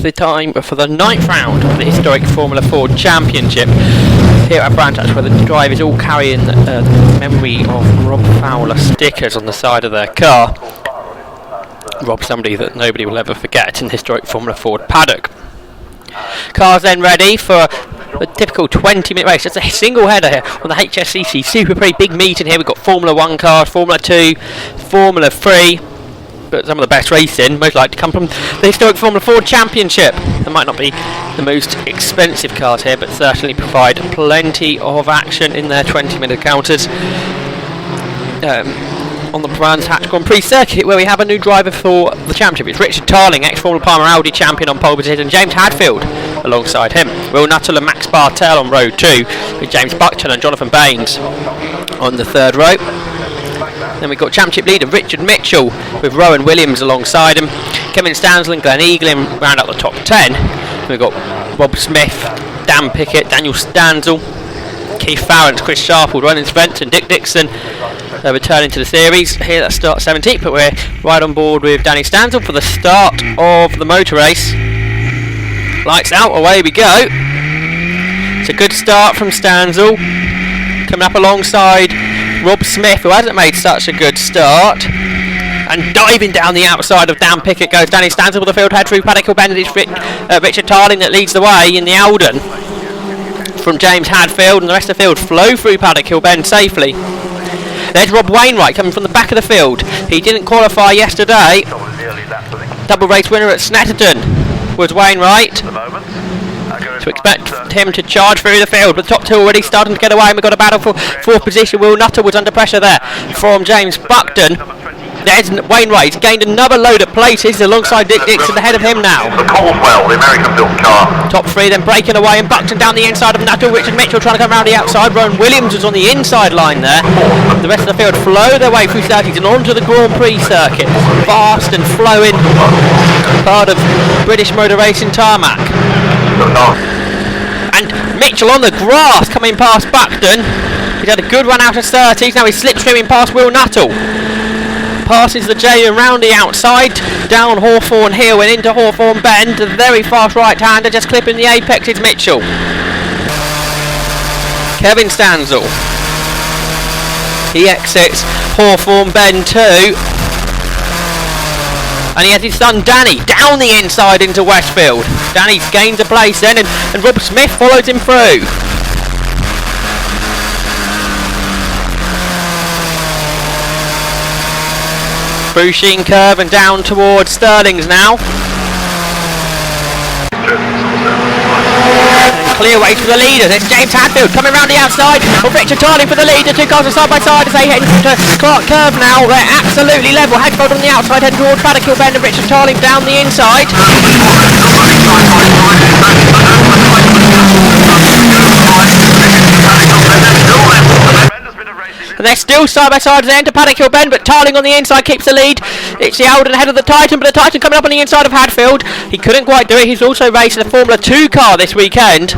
the time for the 9th round of the historic Formula Ford Championship here at Branchurch, where the drivers all carrying the memory of Rob Fowler stickers on the side of their car. Rob, somebody that nobody will ever forget in the historic Formula Ford paddock. Cars then ready for a typical 20-minute race. It's a single header here on the HSCC. Super pretty big meeting here. We've got Formula 1 cars, Formula 2, Formula 3. But some of the best racing most likely to come from the historic Formula Ford Championship. There might not be the most expensive cars here, but certainly provide plenty of action in their 20-minute counters. On the Brands Hatch Grand Prix circuit, where we have a new driver for the championship. It's Richard Tarling, ex-Formula Palmer Audi champion on pole position, and James Hadfield alongside him. Will Nuttall and Max Bartel on row 2, with James Buckton and Jonathan Baines on the third row. Then we've got championship leader Richard Mitchell with Rowan Williams alongside him. Kevin Stansel and Glenn Eagling round out the top 10. Then we've got Rob Smith, Dan Pickett, Daniel Stansel, Keith Farrant, Chris Sharple, Ronan Spence and Dick Dixon returning to the series. Here that starts 17th, but we're right on board with Danny Stansel for the start of the motor race. Lights out, away we go. It's a good start from Stansel. Coming up alongside Rob Smith, who hasn't made such a good start. And diving down the outside of Dan Pickett goes Danny Stansel with the field head through Paddock Hill Bend. It's Richard Tarling that leads the way in the Alden from James Hadfield, and the rest of the field flow through Paddock Hill Bend safely. There's Rob Wainwright coming from the back of the field. He didn't qualify yesterday. Double race winner at Snetterton was Wainwright. So expect him to charge through the field, but the top two already starting to get away, and we've got a battle for fourth position. Will Nuttall was under pressure there from James Buckton. There's Wainwright, he's gained another load of places alongside Dick Dixon ahead of him now. The Caldwell, the American-built car. Top three then breaking away, and Buckton down the inside of Nuttall. Richard Mitchell trying to come around the outside. Rowan Williams was on the inside line there. The rest of the field flow their way through 30s and onto the Grand Prix circuit. Fast and flowing, part of British motor racing tarmac. And Mitchell on the grass coming past Buckton. He's had a good run out of 30s. Now he's slipstreaming past Will Nuttall. Passes the J around the outside, down Hawthorne Hill and into Hawthorne Bend. A very fast right-hander, just clipping the apex is Mitchell. Kevin Stansel. He exits Hawthorne Bend too. And he has his son Danny down the inside into Westfield. Danny gains a place then, and Rob Smith follows him through. Through Sheen Curve and down towards Stirling's now. And clear ways for the leaders. It's James Hadfield coming round the outside of Richard Tarling for the leader. Two cars are side by side as they head into Clark Curve now. They're absolutely level. Hadfield on the outside heading towards Paddock Hill Bend, and Richard Tarling down the inside. And they're still side by side as they enter Paddock Hill Bend, but Tarling on the inside keeps the lead. It's the Alden ahead of the Titan, but the Titan coming up on the inside of Hadfield. He couldn't quite do it. He's also racing a Formula 2 car this weekend.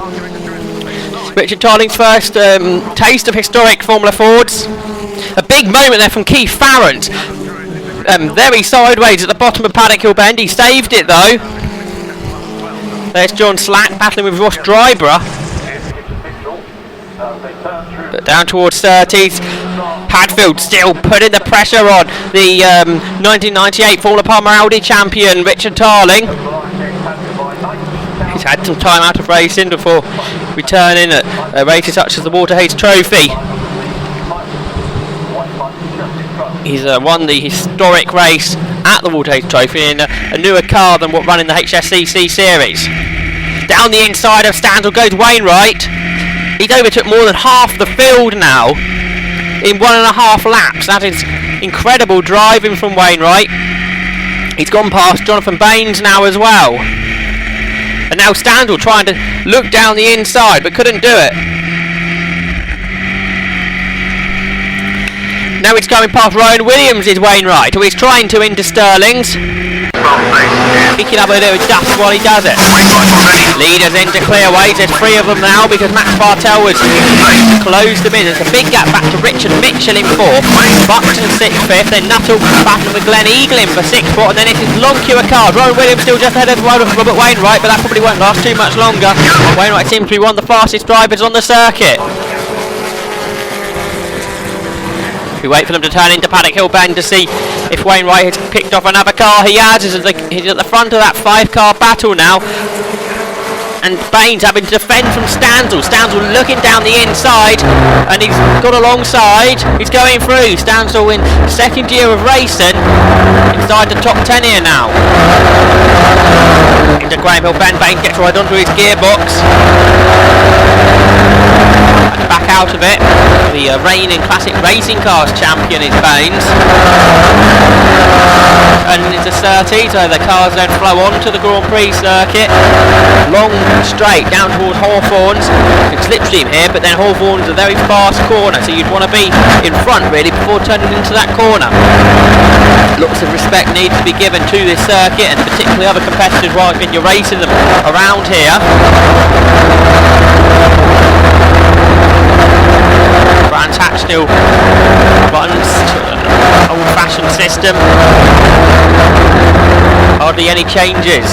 Richard Tarling's first taste of historic Formula Fords. A big moment there from Keith Farrant. Very sideways at the bottom of Paddock Hill Bend. He saved it though. There's John Slack battling with Ross Dryborough. But down towards 30s, Hadfield still putting the pressure on the 1998 Formula Palmer Audi champion Richard Tarling. He's had some time out of racing before returning at races such as the Waterhays Trophy. He's won the historic race at the Waterhays Trophy in a newer car than what run in the HSCC series. Down the inside of Stansel goes Wainwright. He's overtook more than half the field now in 1.5 laps. That is incredible driving from Wainwright. He's gone past Jonathan Baines now as well. And now Stansel trying to look down the inside but couldn't do it. Now it's going past Rowan Williams is Wainwright, who is trying to into Stirling's. picking up a little dust while he does it. Leaders into clearaways. There's 3 of them now because Max Bartel has closed them in. There's a big gap back to Richard Mitchell in 4th. Buxton 6th, 5th. Then Nuttall battling with Glenn Eagle in for 6th spot. And then it's this long queue of cars. Rowan Williams still just ahead of Robert Wainwright, but that probably won't last too much longer. Wainwright seems to be one of the fastest drivers on the circuit. We wait for them to turn into Paddock Hill Bend to see if Wainwright has picked off another car. He has. He's at the front of that 5-car battle now. And Baines having to defend from Stanzel. Stanzel looking down the inside, and he's got alongside. He's going through. Stanzel in 2nd year of racing, inside the top 10 here now. Into Graham Hill Bend. Baines gets right onto his gearbox. And back out of it. The reigning Classic Racing Cars champion is Baines. And it's a 30, so the cars then flow onto the Grand Prix circuit. Long straight down towards Hawthorns. It's slipstream here, but then Hawthorns is a very fast corner, so you'd want to be in front really before turning into that corner. Lots of respect needs to be given to this circuit, and particularly other competitors while you're racing them around here. Brands Hatch still runs to an old-fashioned system. Hardly any changes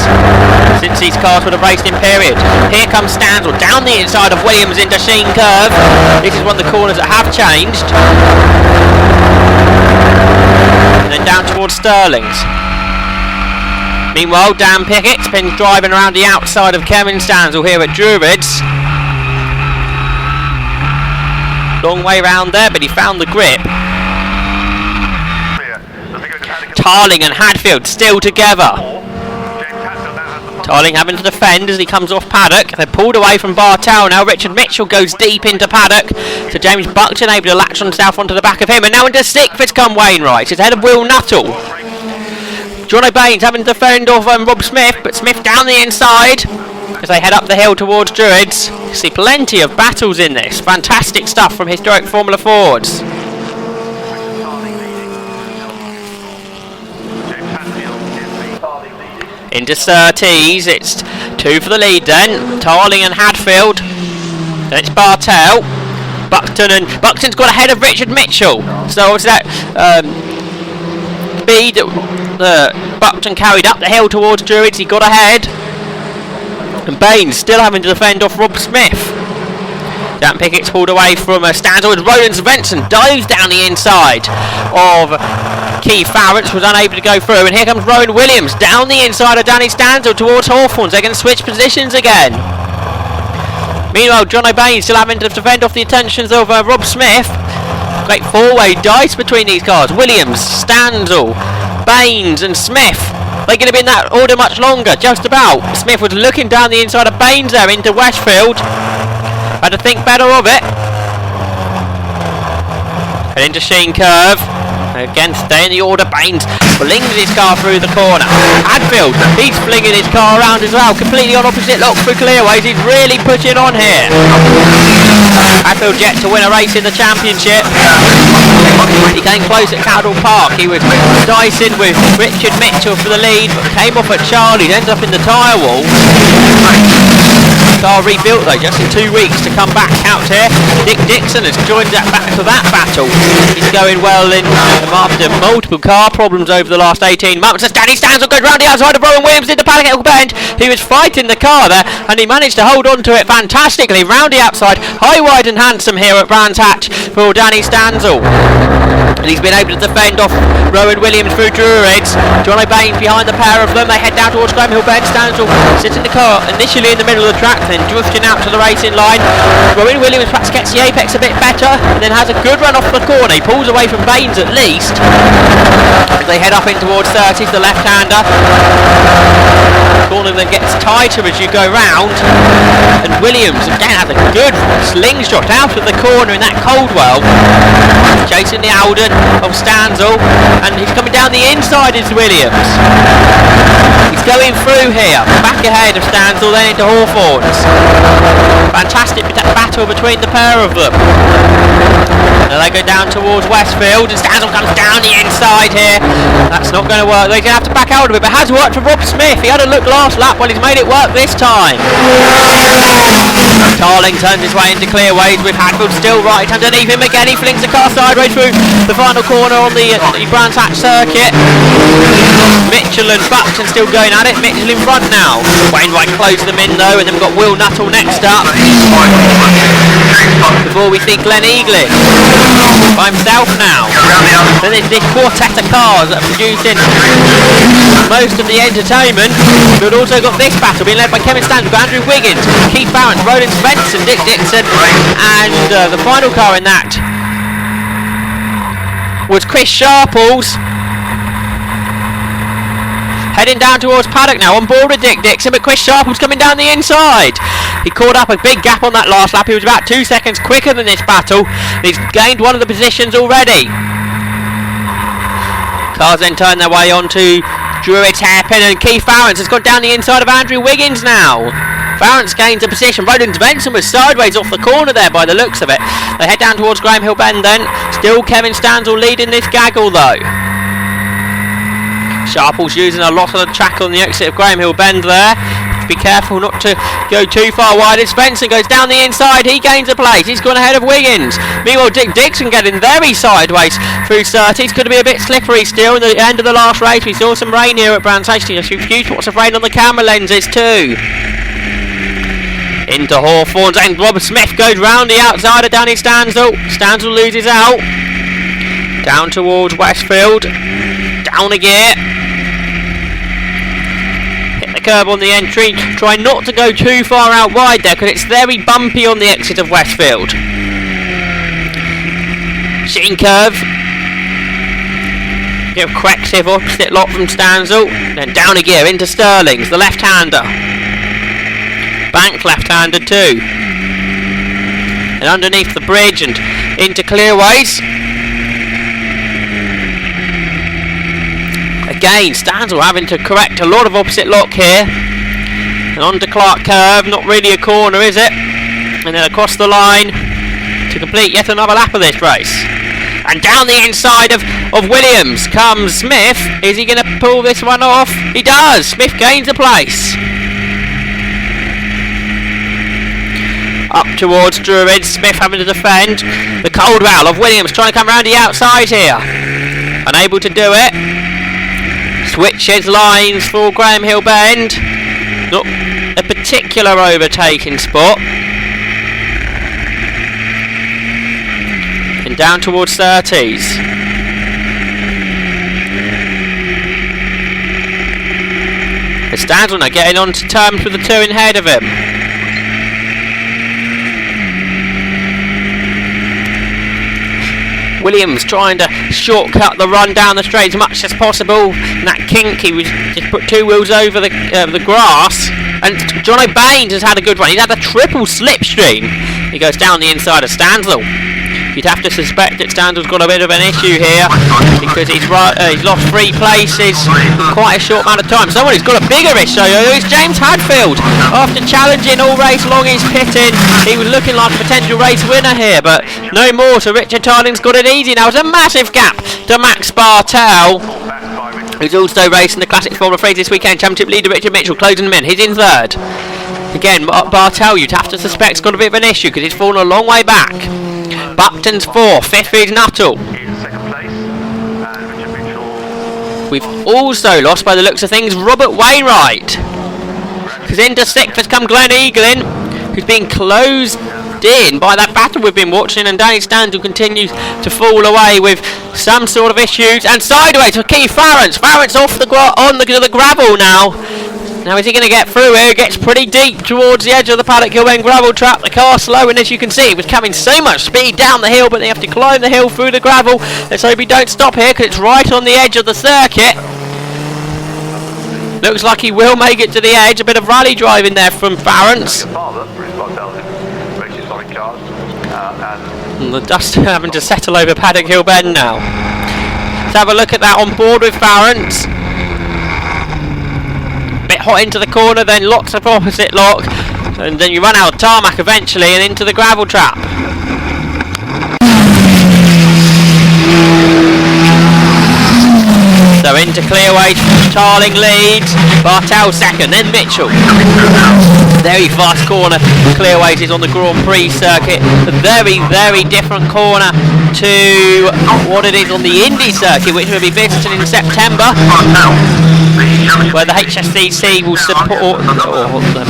since these cars would have raced in period. Here comes Stanzel down the inside of Williams into Sheen Curve. This is one of the corners that have changed. And then down towards Stirling's. Meanwhile, Dan Pickett's been driving around the outside of Kevin Stanzel here at Druids. Long way round there, but he found the grip. Tarling and Hadfield still together. Tarling having to defend as he comes off Paddock. They're pulled away from Bartel now. Richard Mitchell goes deep into Paddock. So James Buckton able to latch on south onto the back of him. And now into 6th it's come Wainwright. It's ahead of Will Nuttall. Johnny Baines having to defend off Rob Smith, but Smith down the inside as they head up the hill towards Druids. You see plenty of battles in this. Fantastic stuff from historic Formula Fords. Into Surtees, it's 2 for the lead then. Tarling and Hadfield. Then it's Bartel. Buxton's got ahead of Richard Mitchell. So it's that speed that Buxton carried up the hill towards Druids. He got ahead. And Baines still having to defend off Rob Smith. Dan Pickett's pulled away from Stanzel as Roland Svensson dives down the inside of Keith Farrants, was unable to go through, and here comes Rowan Williams down the inside of Danny Stanzel towards Hawthorns. They're going to switch positions again. Meanwhile, John O'Bain still having to defend off the attentions of Rob Smith. Great four-way dice between these cars. Williams, Stanzel, Baines and Smith. They're going to be in that order much longer, just about. Smith was looking down the inside of Baines there into Westfield. Had to think better of it. And into Sheen Curve. Again, stay in the order. Baines flings his car through the corner. Hadfield, he's flinging his car around as well. Completely on opposite lock through clearways. He's really pushing on here. Hadfield yet to win a race in the championship. He came close at Cowdell Park. He was dicing with Richard Mitchell for the lead, but came off at Charlie's, ended up in the tyre wall. Car rebuilt though just in 2 weeks to come back out here. Dick Dixon has joined back to that battle. He's going well in after multiple car problems over the last 18 months. As Danny Stanzel goes round the outside of Rowan Williams into Paddock Hill Bend. He was fighting the car there and he managed to hold on to it fantastically round the outside. High, wide and handsome here at Brands Hatch for Danny Stanzel. And he's been able to defend off Rowan Williams through Druids. John O'Bain behind the pair of them. They head down towards Graham Hill Bend. Stanzel sits in the car initially in the middle of the track, then drifting out to the racing line. Rowan Williams perhaps gets the apex a bit better and then has a good run off the corner. He pulls away from Baines at least. As they head up in towards 30, the left-hander. Corner then gets tighter as you go round. And Williams again has a good slingshot out of the corner in that Coldwell. Chasing the Alden of Stanzel, and he's coming down the inside is Williams. He's going through here, back ahead of Stanzel, then into Hawthorns. Fantastic battle battle between the pair of them. Now they go down towards Westfield, and Stanzel comes down the inside here. That's not going to work. They're going to have to back out a bit, but it has worked for Rob Smith. He had a look last lap, well, he's made it work this time. Tarling turns his way into clearways with Hadfield still right underneath him again. He flings the car sideways through the final corner on the Brands Hatch circuit. Mitchell and Buckton still going at it. Mitchell in front now. Wainwright closed them in though, and then we've got Will Nuttall next up. Before we see Glenn Eaglin by himself now. Then there's this quartet of cars that are producing most of the entertainment. We've also got this battle being led by Kevin Stanley, Andrew Wiggins, Keith Barrett, Roland Svensson, Dick Dixon, and the final car in that was Chris Sharples. Heading down towards paddock now, on board with Dick Dixon, but Chris Sharples coming down the inside. He caught up a big gap on that last lap. He was about 2 seconds quicker than this battle. He's gained one of the positions already. Cars then turn their way on to Druids, Hairpin, and Keith Farrance has gone down the inside of Andrew Wiggins now. Farrance gains a position. Roland Benson was sideways off the corner there by the looks of it. They head down towards Graham Hill Bend then. Still Kevin Stanzel leading this gaggle though. Sharples using a lot of the track on the exit of Graham Hill Bend there. Be careful not to go too far wide. As Svensson goes down the inside, he gains a place. He's gone ahead of Wiggins. Meanwhile, Dick Dixon getting very sideways through Surtees. Could be a bit slippery still in the end of the last race. We saw some rain here at Brands Hatch. A few spots of rain on the camera lenses too. Into Hawthorns, and Rob Smith goes round the outside of Danny Stanzel. Stanzel loses out. Down towards Westfield. Down a gear. Curb on the entry, try not to go too far out wide there because it's very bumpy on the exit of Westfield. Sheen curve, bit of corrective opposite lot from Stanzel, then down a gear into Sterling's, the left-hander. Bank left-hander too, and underneath the bridge and into clearways. Again, Stanzel having to correct a lot of opposite lock here. And onto Clark Curve, not really a corner, is it? And then across the line to complete yet another lap of this race. And down the inside of Williams comes Smith. Is he going to pull this one off? He does! Smith gains a place. Up towards Druids, Smith having to defend. The cold roll of Williams trying to come around the outside here. Unable to do it. Switches lines for Graham Hill Bend. Not a particular overtaking spot. And down towards Surtees. The Stanzel now getting on to terms with the two in ahead of him. Williams trying to shortcut the run down the straight as much as possible. And that kink, he was just put two wheels over the grass. And Jono Baines has had a good run. He's had a triple slipstream. He goes down the inside of Stanzel. You'd have to suspect that Stanzel's got a bit of an issue here because he's lost 3 places in quite a short amount of time. Someone who's got a bigger issue is James Hadfield. After challenging all race long, he's pitting. He was looking like a potential race winner here, but no more. So Richard Tarling's got it easy now. It's a massive gap to Max Bartel, who's also racing the Classic Formula 3 this weekend. Championship leader Richard Mitchell closing him in. He's in third. Again, Bartel, you'd have to suspect, has got a bit of an issue because he's fallen a long way back. Buckton's 4th, 5th is Nuttall. We've also lost, by the looks of things, Robert Wainwright. Because into 6th has come Glenn Eaglin, who's been closed in by that battle we've been watching, and Danny Stanzel continues to fall away with some sort of issues. And sideways for Keith Farrance. Farrance off the gravel now. Now is he going to get through here? It gets pretty deep towards the edge of the Paddock Hill End gravel trap. The car slow, and as you can see, it was coming so much speed down the hill, but they have to climb the hill through the gravel. Let's hope he don't stop here because it's right on the edge of the circuit. Looks like he will make it to the edge. A bit of rally driving there from Farrance. And the dust having to settle over Paddock Hill Bend now. Let's have a look at that on board with Farrance. Bit hot into the corner, then lots of opposite lock. And then you run out of tarmac eventually and into the gravel trap. So into clearways, Tarling leads, Bartel second, then Mitchell. Very fast corner, clearways is on the Grand Prix circuit. A very, very different corner to what it is on the Indy circuit, which we'll be visiting in September, where the HSCC will support, or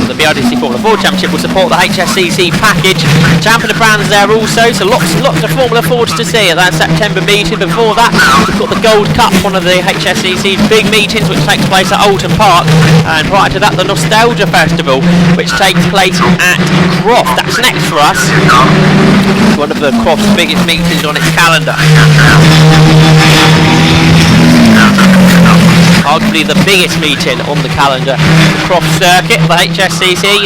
the BRDC Formula 4 Championship will support the HSCC package. Champion of Brands there also, so lots of Formula 4s to see at that September meeting. Before that, we've got the Gold Cup, one of the HSCC's big meetings, which takes place at Alton Park, and prior to that the Nostalgia Festival, which takes place at Croft. That's next for us. One of the Croft's biggest meetings on its calendar. Arguably the biggest meeting on the calendar. The Croft Circuit, the HSCC,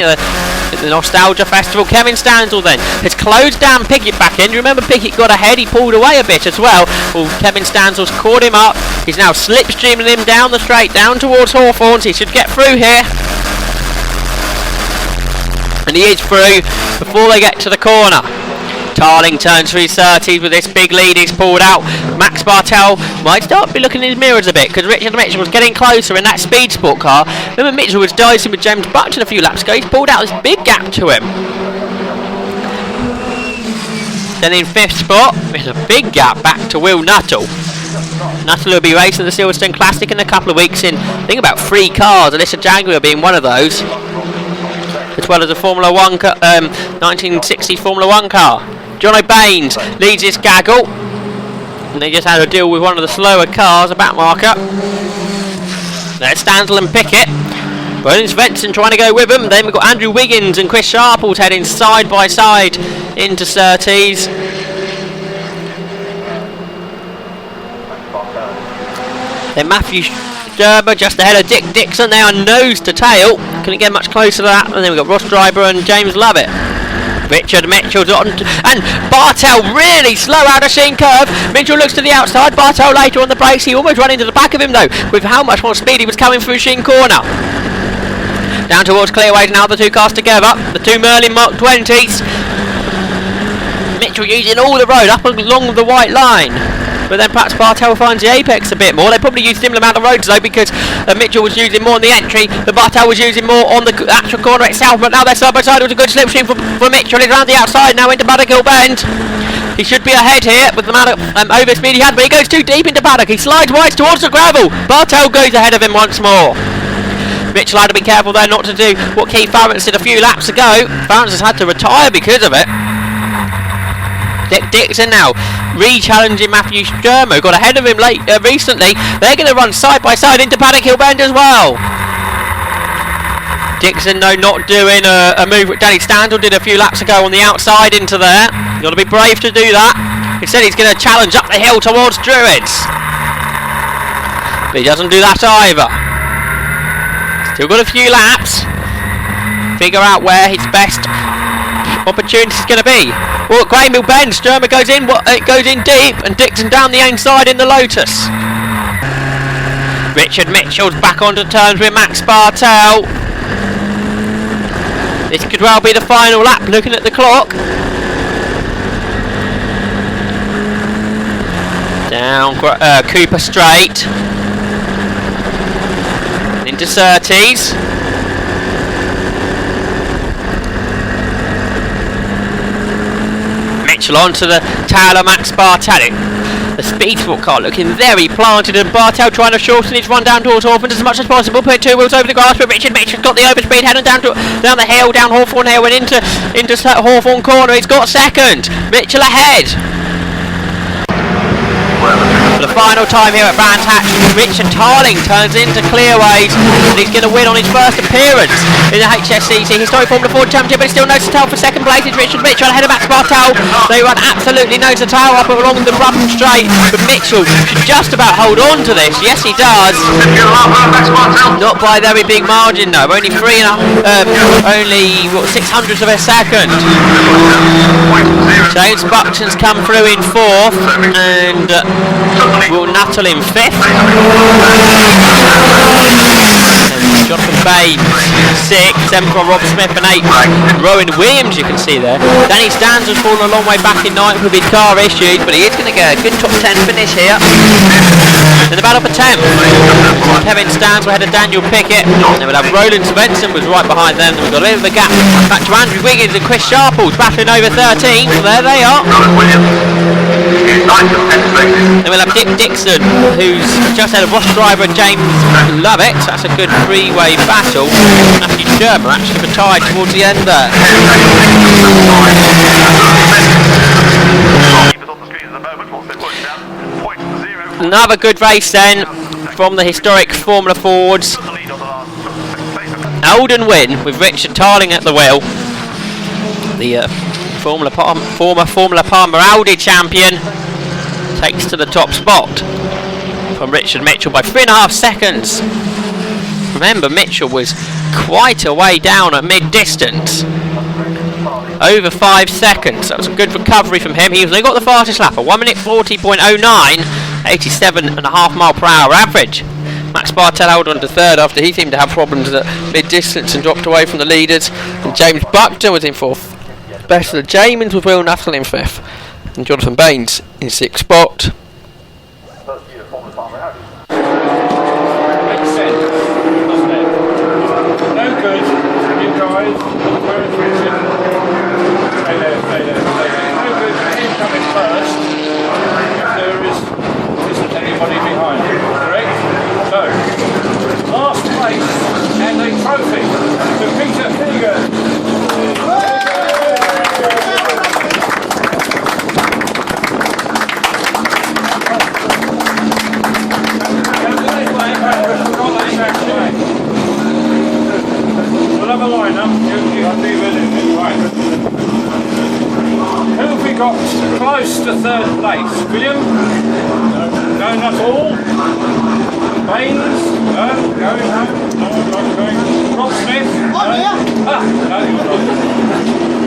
the Nostalgia Festival. Kevin Stansel then has closed down Pickett back in. You remember Pickett got ahead, he pulled away a bit as well. Well, Kevin Stansel's caught him up. He's now slipstreaming him down the straight, down towards Hawthorns. He should get through here. And he is through before they get to the corner. Tarling turns for his 30s with this big lead he's pulled out. Max Bartel might start to be looking in his mirrors a bit, because Richard Mitchell was getting closer in that speed sport car. Remember Mitchell was dicing with James Button a few laps ago. He's pulled out this big gap to him. Then in 5th spot, there's a big gap back to Will Nuttall. Nuttall will be racing the Silverstone Classic in a couple of weeks in, I think, about 3 cars, Alyssa Jaguar being one of those, as well as a Formula 1 1960 Formula 1 car. Jono Baines leads this gaggle, and they just had to deal with one of the slower cars, a back marker. There's Stansel and Pickett. Berlin Svensson trying to go with them. Then we've got Andrew Wiggins and Chris Sharples heading side by side into Surtees. Then Matthew Sturber just ahead of Dick Dixon. They are nose to tail. Couldn't get much closer to that. And then we've got Ross Driver and James Lovett. Richard Mitchell's on, and Bartel really slow out of Sheen curve. Mitchell looks to the outside. Bartel later on the brakes. He almost ran into the back of him though, with how much more speed he was coming through Sheen corner. Down towards Clearways now, the two cars together. The two Merlin Mark 20s. Mitchell using all the road up along the white line. But then perhaps Bartel finds the apex a bit more. They probably used a similar amount of roads though, because Mitchell was using more on the entry, but Bartel was using more on the actual corner itself. But now they're side by side. It was a good slipstream for Mitchell. He's around the outside now into Paddock Hill Bend. He should be ahead here with the amount of overspeed he had, but he goes too deep into Paddock. He slides wide towards the gravel. Bartel goes ahead of him once more. Mitchell had to be careful there not to do what Keith Farrance did a few laps ago. Farrance has had to retire because of it. Dick Dixon now re-challenging Matthew Sturmo, got ahead of him recently. They're going to run side by side into Paddock Hill Bend as well. Dixon though not doing a move that Danny Stansel did a few laps ago on the outside into there. You've got to be brave to do that. Instead he's going to challenge up the hill towards Druids. But he doesn't do that either. Still got a few laps. Figure out where his best opportunity is going to be. Well, Graham Hill Bend, Sturmer goes in, it goes in deep, and Dixon down the inside in the Lotus. Richard Mitchell's back onto terms with Max Bartel. This could well be the final lap, looking at the clock. Down Cooper Straight. Into Surtees. Mitchell onto the tail of Max Bartel. The speed sport car looking very planted, and Bartel trying to shorten his run down towards Hawthorns as much as possible, put 2 wheels over the grass, but Richard Mitchell's got the overspeed heading down the hill, down Hawthorn Hill and into Hawthorn corner. He's got second. Mitchell ahead. For the final time here at Brands Hatch, Richard Tarling turns into Clearways, and he's going to win on his first appearance in the HSCC Historic Formula 4 Championship, but it's still nose to tail for second place. It's Richard Mitchell ahead of Max Bartel. They run absolutely nose to tail up along the Brabham Straight, but Mitchell should just about hold on to this. Yes, he does. Not by a very big margin though, only 600ths of a second. James Buxton's come through in 4th, and Will Nuttall in 5th. And Jonathan Babe, 6, 7th one Rob Smith, and 8th Rowan Williams, you can see there. Danny Stans has fallen a long way back in 9th with his car issues, but he is going to get a good top 10 finish here. In the battle for 10th, Kevin Stans will head of Daniel Pickett, and then we'll have Roland Svensson was right behind them, and we've got a bit of a gap back to Andrew Wiggins and Chris Sharples battling over 13, so there they are. Then we'll have Dick Dixon, who's just had a Ross driver James Lovett, so that's a good three-way battle. Matthew Sherman actually retired towards the end there. Another good race then from the historic Formula Fords. Eldon Wynn with Richard Tarling at the wheel. The former Formula Palmer Audi champion takes to the top spot from Richard Mitchell by 3.5 seconds. Remember, Mitchell was quite a way down at mid-distance. Over 5 seconds. That was a good recovery from him. He got the fastest lap, a 1 minute 40.09, 87.5 mile per hour average. Max Bartel held on to third after he seemed to have problems at mid-distance and dropped away from the leaders. And James Buckton was in fourth. Best of the Jamans with Will Nuttall in fifth. And Jonathan Baines in sixth spot. Close to third place. William? No, not all. Baines? No, going. Rob Smith? No. No, you're not.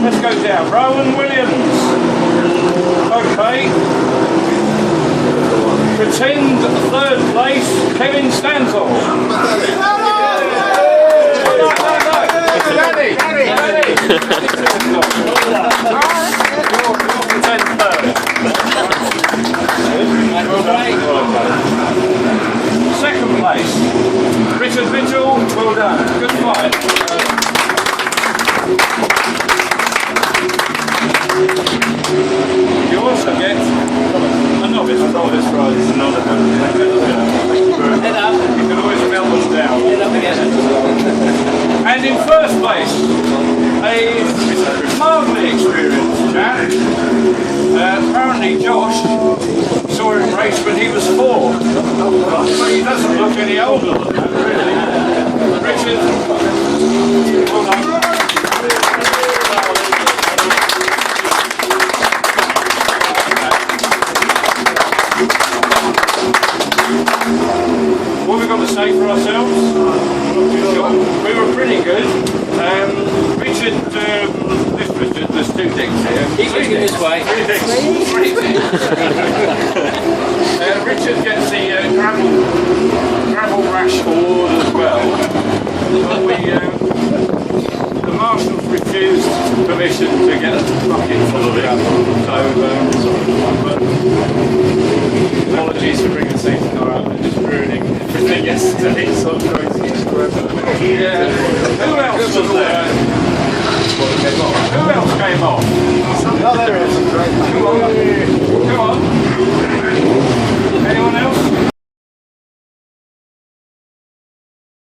Let's go down. Rowan Williams. Okay. Pretend third place. Kevin Stanzel. Second place, Richard Mitchell, well done, good fight. You also get a novice prize, another one. You can always melt us down. And in first place, a mildly experienced chap. Apparently Josh saw him race when he was 4. But he doesn't look any older than that, really. Richard, well done. What have we got to say for ourselves? We were pretty good. Richard, there's 2 dicks here. Keep looking this way. 3 dicks. Richard gets the gravel rash award as well. But the marshals refused permission to get a bucket full of it. So, apologies for bringing the safety car out and just ruining everything yesterday. So I'm going to yeah. Who else was there? Who else came off? Oh, there is. Come on.